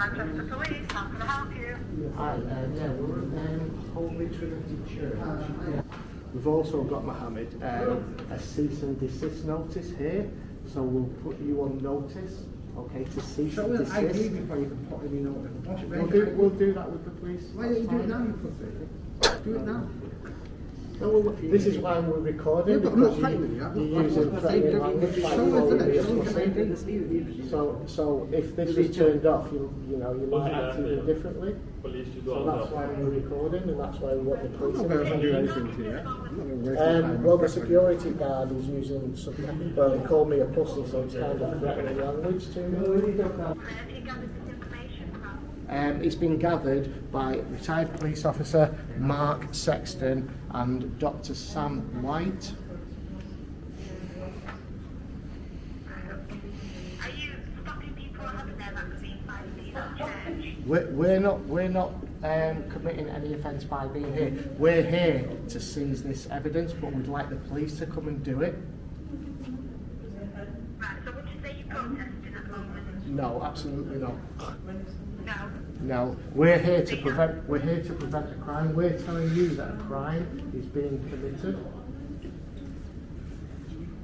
Manchester Police, how can I help you? Hi, yeah, we're at Holy Trinity Church. We've also got, Mohammed, a cease and desist notice here, so we'll put you on notice, okay, to cease and desist. Show us ID before you can put any notice. We'll do that with the police. Why don't you do it now, you pussy? Do it now. No, this is why we're recording, Yeah, but I'm because not fighting with you. you're using threatening language like Show you us, already innit? So if this is turned off, you might act even differently. So that's why we're recording, and that's why we want the police I'm not going to do anything to you. I'm not going to waste your time. well, the security guard is using some, well, he called me a pussy, so it's kind of threatening language to me. Have you gathered this information from? It's been gathered by retired police officer Mark Sexton and Dr. Sam White. Are you stopping people having their vaccine by being at church? We're not committing any offence by being here. We're here to seize this evidence, but we'd like the police to come and do it. Right, so would you say you're protesting at the moment? No, absolutely not. No. No, we're here to prevent a crime. We're telling you that a crime is being committed.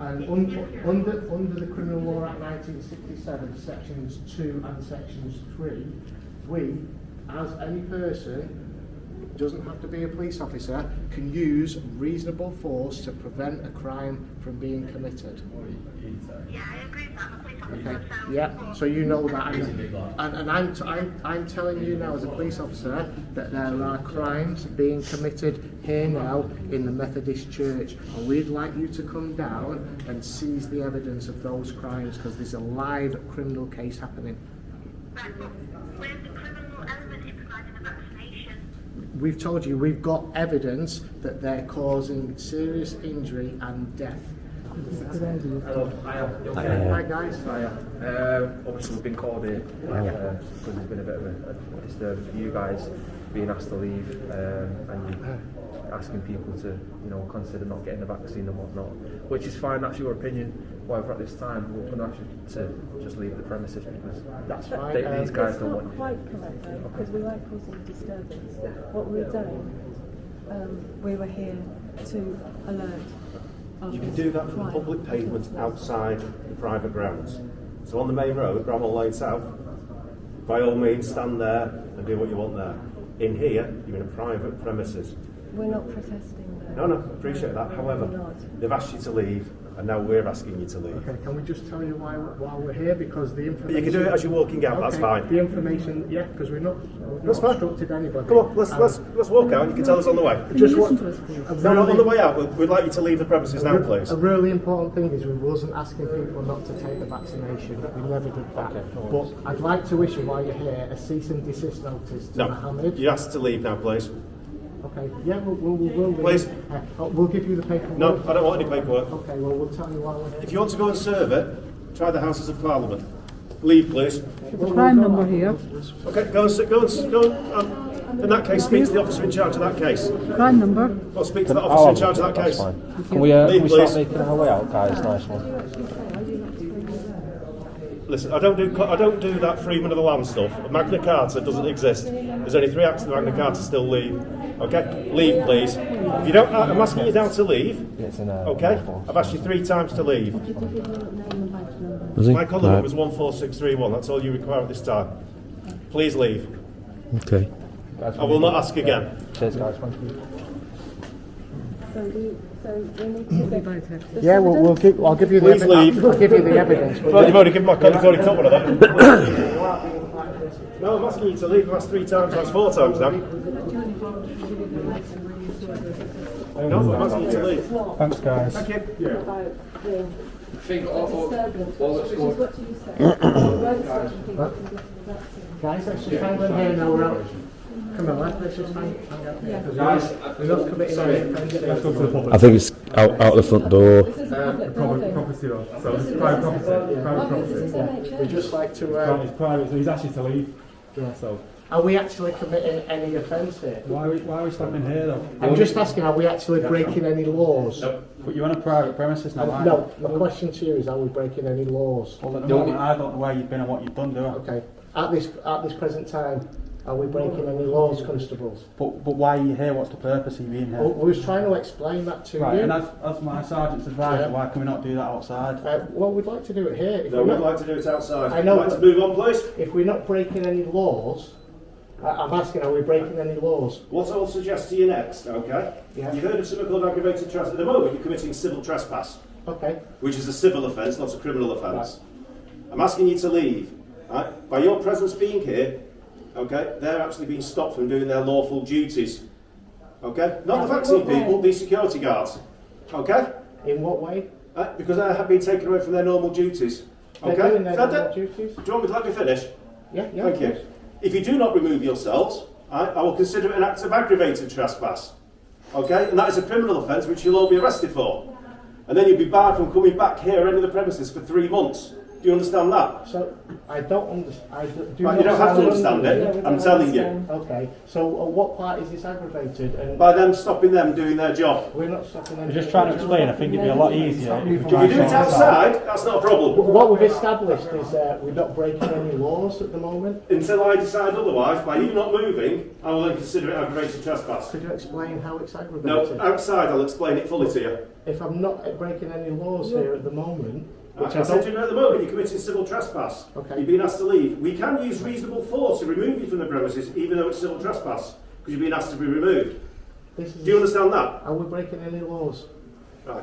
And under the Criminal Law Act 1967, sections 2 and sections 3, we, as any person, doesn't have to be a police officer, can use reasonable force to prevent a crime from being committed. Yeah, I agree with that. I'm a police officer Okay. myself. Yeah. So you know that, and I'm telling you now as a police officer that there are crimes being committed here now in the Methodist Church, and we'd like you to come down and seize the evidence of those crimes because there's a live criminal case happening. Right, but where's the criminal element in providing a vaccination? We've told you we've got evidence that they're causing serious injury and death. Hello, Hi guys. obviously we've been called here because there's been a bit of a disturbance for you guys being asked to leave and asking people to consider not getting the vaccine and whatnot, which is fine, that's your opinion. However, at this time we're going to ask you to just leave the premises because That's fine. these guys It's don't not want you. quite correct though, because we weren't causing disturbance. What we were doing, we were here to alert. You can do that from the public pavement outside the private grounds. So on the main road, Bramwell Lane South, by all means stand there and do what you want there. In here, you're in a private premises. We're not protesting though. No, appreciate that. However, We're not. they've asked you to leave, and now we're asking you to leave. Okay, can we just tell you why we're here? Because the information... You can do it as you're walking out, that's fine. The information, yeah, because we've not That's fine. obstructed anybody. Come on, let's walk out. You can tell us on the way. Just Listen what, to us, please. No, on the way out, we'd like you to leave the premises now, please. A really important thing is we wasn't asking people not to take the vaccination. We never did that. But I'd like to issue, while you're here, a cease and desist notice to No, Mohammed. you're asked to leave now, please. Okay, yeah, we'll Please. we'll give you the paperwork. No, I don't want any paperwork. Okay, well, we'll tell you why we're here. If you want to go and serve it, try the Houses of Parliament. Leave, please. The crime number here. Okay, go and sit. Go and. In that case, speak to the officer in charge of that case. Crime number. Well, speak to the officer in charge of that case. Can we, Leave, start please. making our way out, guys? Nice one. Listen, I don't do that freedom of the land stuff. Magna Carta doesn't exist. There's only 3 acts of Magna Carta still leave. Okay, leave, please. If you don't, I'm asking you now to leave. Okay, I've asked you 3 times to leave. My collar number is 14631. That's all you require at this time. Please leave. Okay. I will not ask again. Cheers, guys. Thank you. So we need to get the Yeah, I'll give you the Please leave. I'll give you the evidence. Well, you've already given my collar. You've already took one of them. No, I'm asking you to leave. I've asked 3 times. That's 4 times now. No, I'm asking you to leave. Thanks, guys. Thank you. about the disturbance, all that's which is going- what you said. We weren't stopping people from getting the vaccine. Guys, let's just hang on here now. We're out. Come on, let's just hang out here. Because we're not committing any offence. I think it's out the front door. This is a public building. Property though, so it's private property. Private This is property. NHS. We just like to. It's private, so he's asked you to leave. Yeah, so Are we actually committing any offence here? why are we stopping here though? I'm just asking, are we actually breaking any laws? But you're on a private premises now, aren't you? No, my question to you is, are we breaking any laws? Well, at the moment, I don't know where you've been and what you've done, do I? Okay. At this present time, are we breaking any laws, constables? But why are you here? What's the purpose of you being here? Well, we was trying to explain that to Right, you. and as my sergeant's advised, Yeah. why can we not do that outside? Well, we'd like to do it here. If No, we're we'd not- like to do it outside. I know, Would you like but- to move on, please? If we're not breaking any laws, I'm asking, are we breaking any laws? What I'll suggest to you next, okay? Yeah. You've heard of something called aggravated trespass. At the moment, you're committing civil trespass, Okay. which is a civil offence, not a criminal offence. I'm asking you to leave. Right? By your presence being here, okay, they're actually being stopped from doing their lawful duties. Okay? Not the vaccine people, these security guards. Okay? In what way? Because they have been taken away from their normal duties. They're Okay? doing their Is that normal it? duties? Do you want me to let me finish? Yeah. Thank you. If you do not remove yourselves, I will consider it an act of aggravated trespass. Okay? And that is a criminal offence which you'll all be arrested for. And then you'll be barred from coming back here or any of the premises for 3 months. Do you understand that? So I don't understand. Right, you don't have to understand it. I'm telling you. Okay. So what part is this aggravated? And By them stopping them doing their job. we're not stopping them. We're just trying to explain. I think it'd be a lot easier if we If you do it outside, that's not a problem. What we've established is we're not breaking any laws at the moment. Until I decide otherwise, by you not moving, I will then consider it aggravated trespass. Could you explain how it's No, aggravated? outside I'll explain it fully to you. If I'm not breaking any laws here at the moment, which I I said don't. to you at the moment, you're committing civil trespass. Okay. You're being asked to leave. We can use reasonable force to remove you from the premises, even though it's civil trespass, because you're being asked to be removed. This is, Do you understand that? Are we breaking any laws? Right.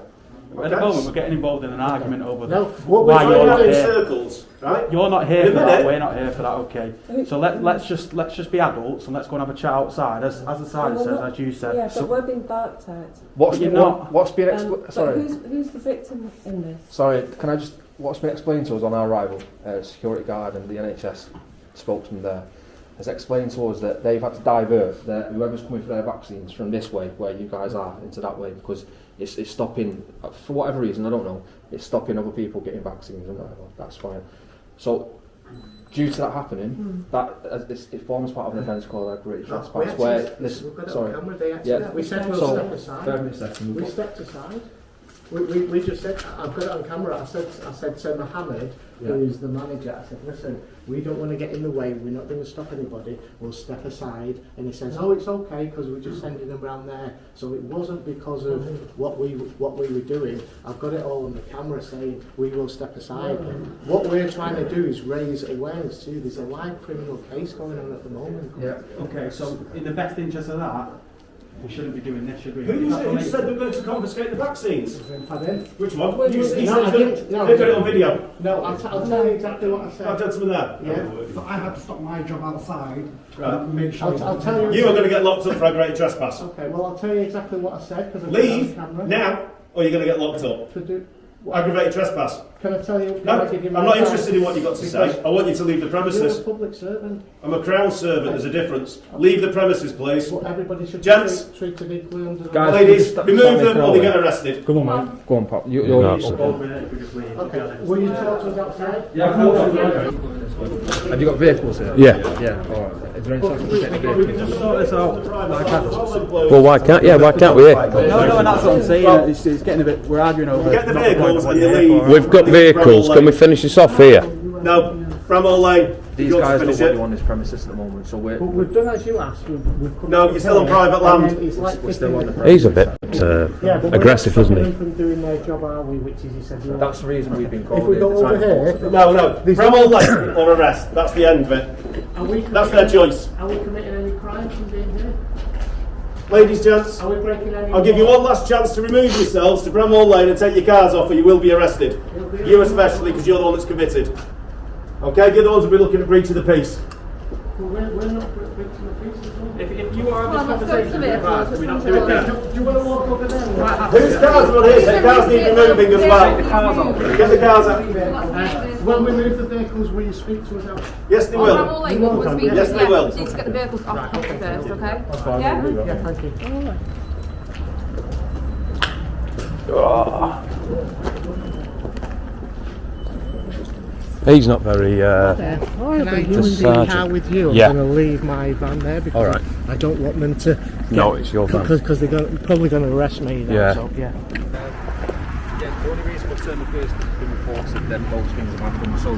At the moment, we're getting involved in an argument over No. What why we're you're Going not out in here. circles, right? You're not here In a for that. minute. We're not here for that. Okay. So let's just be adults and let's go and have a chat outside, as the sergeant says, as you said. Yeah, but we're being barked at. What's, But you're not. what's been But sorry, who's the victim in this? sorry, can I just, what's been explained to us on our arrival, security guard and the NHS spokesman there, has explained to us that they've had to divert whoever's coming for their vaccines from this way, where you guys are, into that way, because it's stopping, for whatever reason, I don't know, it's stopping other people getting vaccines and whatever, that's fine. So, due to that happening, it forms part of an offence called aggravated trespass, where this, we've got it sorry, on camera. They actually, Yeah. we said we'll So- step aside. bear with me a second. We stepped aside. We just said, I've got it on camera. I said to Mohammed, who's the manager, I said, listen, we don't want to get in the way. We're not going to stop anybody. We'll step aside. And he says, oh, it's okay because we're just sending them around there. So it wasn't because of what we were doing. I've got it all on the camera saying we will step aside. What we're trying to do is raise awareness too. There's a live criminal case going on at the moment. Yeah. Okay, so in the best interest of that, we shouldn't be doing this, should we? Who said they were going to confiscate the vaccines? Pardon? Which one? Wait, You wait, said no, I didn't. they've No. got it on video. No, I'll tell you exactly what I That said. gentleman there. Yeah. So I had to stop my job outside Right. and make sure. I'll tell you. You are going to get locked up for aggravated trespass. Okay, well I'll tell you exactly what I said because I've got it Leave on camera. now, or you're going to get locked up. To do, Aggravated trespass. can I tell you? Can No, I give you I'm my not time? interested in what you've got to say. Because I want you to leave the You're a premises. public servant. I'm a crown servant, there's a difference. Leave the premises, please. Well, everybody should Gents. be treated equally under the Guys, law. Ladies, stop remove making them or they noise. get arrested. Come on, mate. Go on, Pop. You're No, Okay, will you talk to us outside? Have you got vehicles here? Yeah. Yeah, alright. Is there any chance we can get the vehicles? Sort this out. Well, why can't we here? No, that's what I'm saying. It's getting a bit. We're arguing over. Get the not vehicles what and you you're here leave. for. We've got vehicles. Can we finish this off here? No, Bramall Lane. These You want to guys don't finish want it? you on this premises at the moment, so we're But we've done as you asked. We've come No, to you're still on the private and land. then it's like we're still on the 15 He's a bit Yeah, but we're aggressive, not isn't stopping he? them from doing their job, are we? Which is, he said, you know, That's the reason we've been called if we here go to try over and here, enforce it. No, Bramall Lane or arrest. That's the end of it. are we That's their choice. Are we committing any crime from being here? Ladies, gents, Are we breaking any I'll give you one last chance to remove yourselves to Bramall Lane and take your cars off or you will be arrested. You especially, because you're the one that's committed. Okay, you're the ones who'll be looking at breach of the peace. Well, we're not breaking the peace as well. If you are Well, let's go to the vehicles. we don't do it there. Do you want to walk over there? Whose cars are on here? The cars need removing as well. Get the cars out. When we move the vehicles, will you speak to us out? Yes, they will. Yes, they will. Need to get the vehicles off the property first, okay? Yeah? Yeah, thank you. He's not very. Can I use the sergeant. car with you? I'm Yeah. going to leave my van there because All right. I don't want them to. No, it's your van. Because they're probably going to arrest me. Now, Yeah. So, yeah. The only reason we're turned up here because there's been reports that them those things have happened. So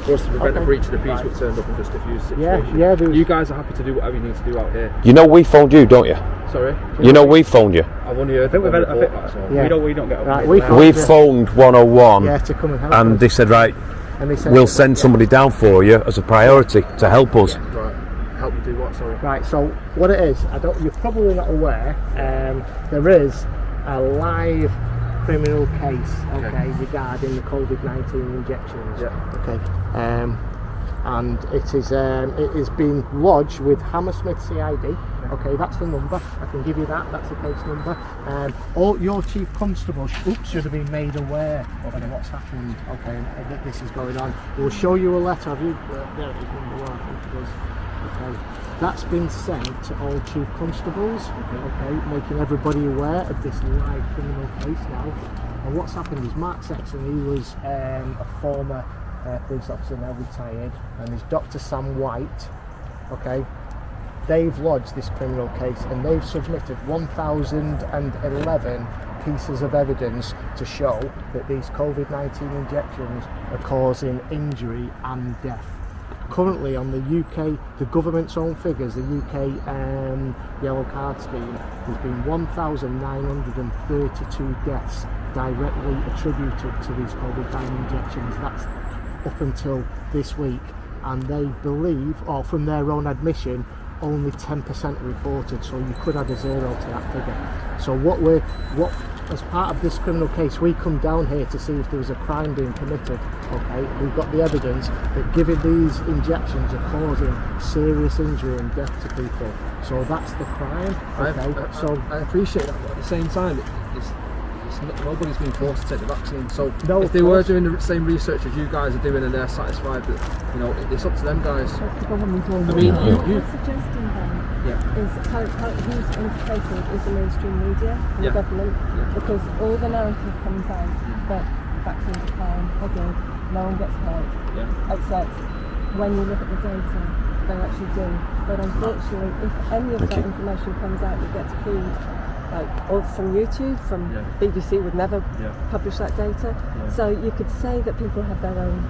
for us to prevent a breach of the peace, we've turned up and just diffused the situation. Yeah, you guys are happy to do whatever you need to do out here. You know we phoned you, don't you? Sorry? You know we phoned you. I've only heard one report, that's all. We don't get Right, We phoned 101 to come and help and us. they said, right, And they said, we'll send somebody down for you as a priority to help us. Right. Help you do what, sorry? Right, so what it is, you're probably not aware, there is a live criminal case, okay, regarding the COVID-19 injections. Yeah. Okay. And it is being lodged with Hammersmith CID. Okay, that's the number. I can give you that. That's the case number. All your chief constables should have been made aware of what's happened. Okay, and that this is going on. We'll show you a letter. Have you? There it is, number one. I think it is. Okay, that's been sent to all chief constables. Okay, making everybody aware of this live criminal case now. And what's happened is Mark Sexton, he was a former police officer, now retired, and there's Dr. Sam White. Okay, they've lodged this criminal case and they've submitted 1,011 pieces of evidence to show that these COVID-19 injections are causing injury and death. Currently on the UK, the government's own figures, the UK yellow card scheme, there's been 1,932 deaths directly attributed to these COVID-19 injections. That's up until this week, and they believe, or from their own admission, only 10% reported, so you could add a zero to that figure. So as part of this criminal case, we come down here to see if there was a crime being committed. Okay, we've got the evidence that given these injections are causing serious injury and death to people, so that's the crime. Okay, I appreciate that, but at the same time, nobody's been forced to take the vaccine. So if they were doing the same research as you guys are doing and they're satisfied that, it's up to them guys. The government I mean, what we're suggesting then is how who's implicated is the mainstream media and the government, because all the narrative comes out that vaccines are fine, they're good, no one gets hurt, except when you look at the data, they actually do. But unfortunately, if any of that information comes out that gets pulled, or from YouTube, from BBC would never publish that data. So you could say that people have their own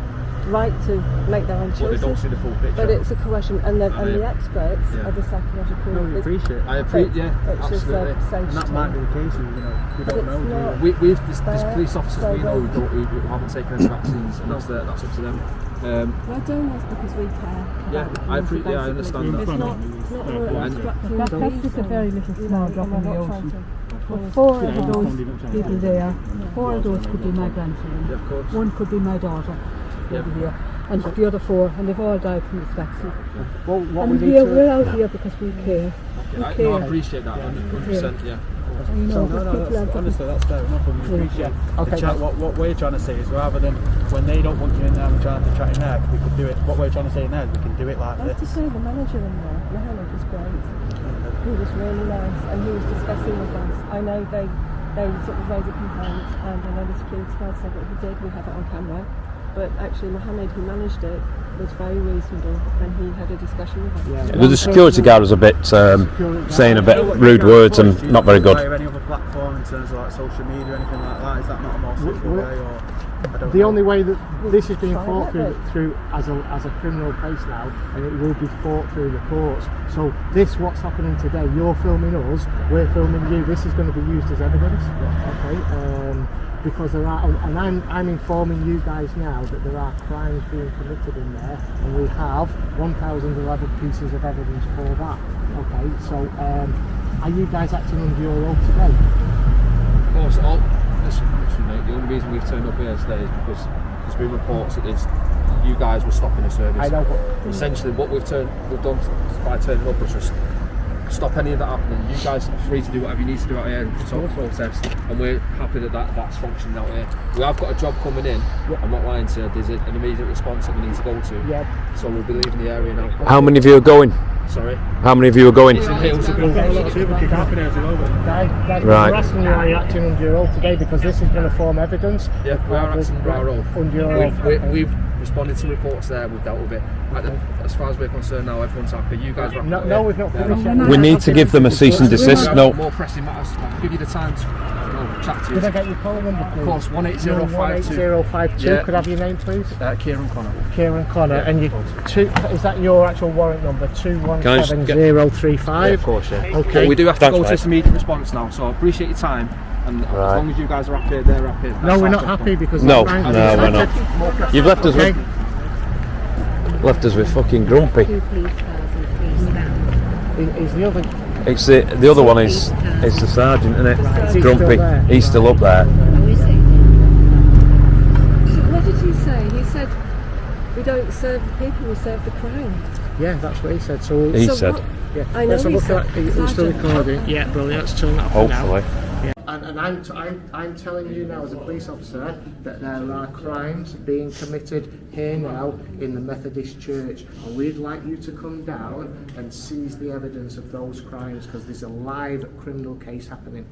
right to make their own choices. Well, they don't see the full picture. But it's a coercion, and the experts are the psychological. No, we appreciate it. I appreciate, it's absolutely. Just And that might be the case, we don't know. There's police officers we know who haven't taken any vaccines, and that's up to them. We're doing this because we care. I understand that. It's not That's just a very little small drop in the ocean. But 4 of those people there, 4 of those could be my grandchildren. Of course. 1 could be my daughter over here. And the other 4, and they've all died from this vaccine. And we're out here because we care. I appreciate that, 100%, Honestly, that's fair enough, and we appreciate the chat. What we're trying to say is, rather than when they don't want you in there and trying to chat in there, we could do it. What we're trying to say now is we can do it like I have to this. say, the manager in there, Mohammed, was great. He was really nice, and he was discussing with us. I know they sort of raised a complaint, and I know the security guard said what he did, we have it on camera. But actually, Mohammed, who managed it, was very reasonable, and he had a discussion with us. The security guard was a bit saying a bit rude words and not very good. Any other platform in terms of like social media or anything like that? Is that not a more simple way? Or the only way that this is being fought through as a criminal case now, and it will be fought through the courts. So what's happening today, you're filming us, we're filming you, this is going to be used as evidence. Okay, because there are, and I'm informing you guys now that there are crimes being committed in there, and we have 1,011 pieces of evidence for that. Okay, so are you guys acting under your oath today? Of course, listen, mate, the only reason we've turned up here today is because there's been reports that you guys were stopping the service. I know. Essentially, what we've done by turning up is just stop any of that happening. You guys are free to do whatever you need to do out here and protest, and we're happy that's functioning out here. We have got a job coming in. I'm not lying to you. There's an immediate response that we need to go to. So we'll be leaving the area now. How many of you are going? Sorry? How many of you are going? Guys, Right. we're asking you are you acting under your oath today, because this is going to form evidence. Yeah, we are acting under our oath. Under your oath. We've responded to reports there, we've dealt with it. As far as we're concerned now, everyone's happy. You guys are happy. No, we've not finished yet. We need to give them a cease and desist. No. More pressing matters. I'll give you the time to go chat to you. Could I get your call number, please? Of course, 18052. 18052. Yeah. Could I have your name, please? Kieran Connor. Kieran Connor. Yeah, And you, is that your actual warrant number? 217035. Yeah, of course, yeah. Okay. But we do have to Thanks, go to mate. this immediate response now, so I appreciate your time. And as long as you guys are happy, they're happy. No, we're not happy because No, the crimes no, are we're not. accepted. You've left us Okay. left us with fucking grumpy. Is the other? It's the other one is the sergeant, isn't it? Is he Grumpy. still there? He's still up there. So what did he say? He said, we don't serve the people, we serve the crime. Yeah, that's what he said. So He So said. what- yeah. I know Let's have a he look said at that. Are you still sergeant. recording? Yeah, brilliant. Let's turn that off for now. Hopefully. Yeah. And I'm telling you now as a police officer that there are crimes being committed here now in the Methodist Church, and we'd like you to come down and seize the evidence of those crimes because there's a live criminal case happening.